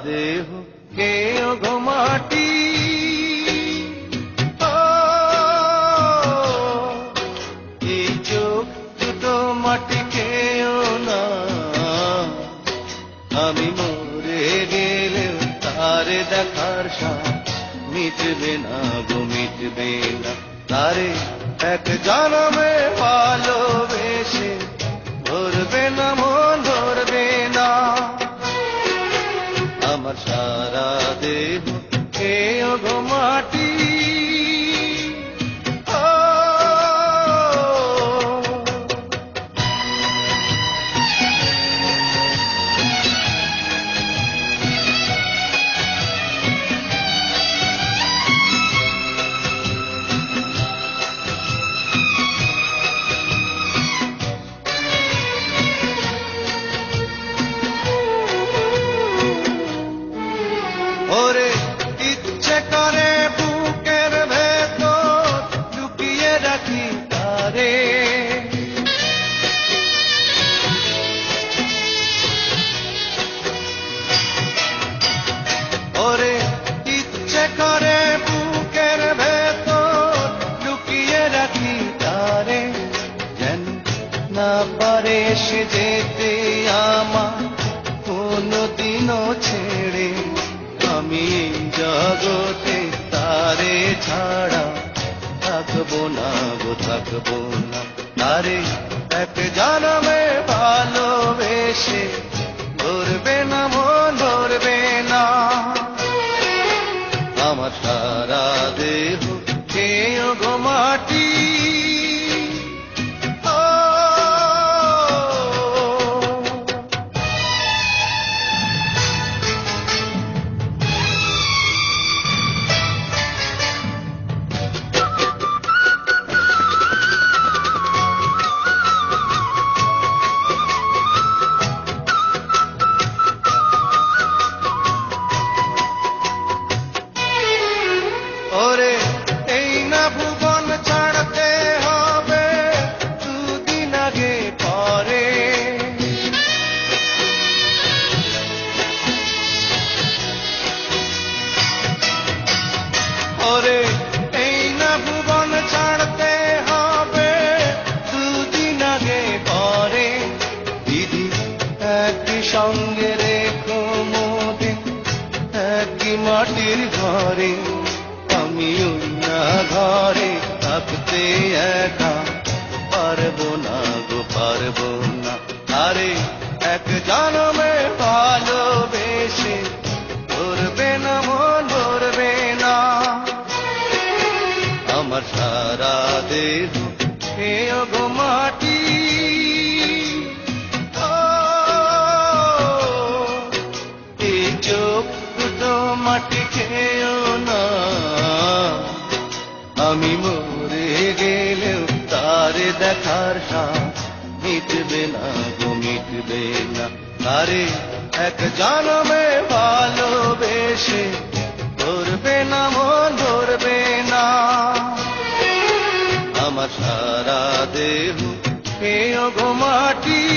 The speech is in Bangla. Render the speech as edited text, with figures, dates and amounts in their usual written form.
দেহ কেউ গো মাটি, এই চোখ দুটো মাটি কেউ না। আমি মরে গেলেও তারে দেখার সাথ মিটবে না গো মিটবে না। তারে এক জনমে ভালোবেসে ধরবে না মন ধরবে না। আমার সারা দেহ কেউ গো মাটি, ওরে ইচ্ছে করে বুকের ভেতর লুকিয়ে রাখি তারে। ওরে ইচ্ছে করে বুকের ভেতর লুকিয়ে রাখি তারে, যেন না পারে সে যেতে আমার কোনদিনও ছেড়ে। আমি এই জগতে তারে ছাড়া থাকবো না গো থাকবো না। তারে এক জনমে ভালোবেসে ধরবে না মন ধরবে না। আমার সারা দেহ কেউ গো মাটি, ওরে এই না ভুবন ছাড়তে হবে দুদিন আগে পরে। ওরে এই না ভুবন ছাড়তে হবে দুদিন আগে পরে। দিদি একই সঙ্গে রেখো মোদে একই মাটির ঘরে। আমি ওই না ঘরে থাকতে একা পারবো না গো পারবো না। আরে এক জনমে ভালোবেসে ধরবে না মন ধরবে না। আমার সারা দেহ কেউ গো মাটি, এই চোখ দুটো মাটি কেউ না। আমি মরে গেলেও তারে দেখার সাথ মিটবে না গো মিটবে না। তারে এক জনমে ভালোবেসে ধরবে না মন ধরবে না। আমার সারা দেহ কেউ গো মাটি।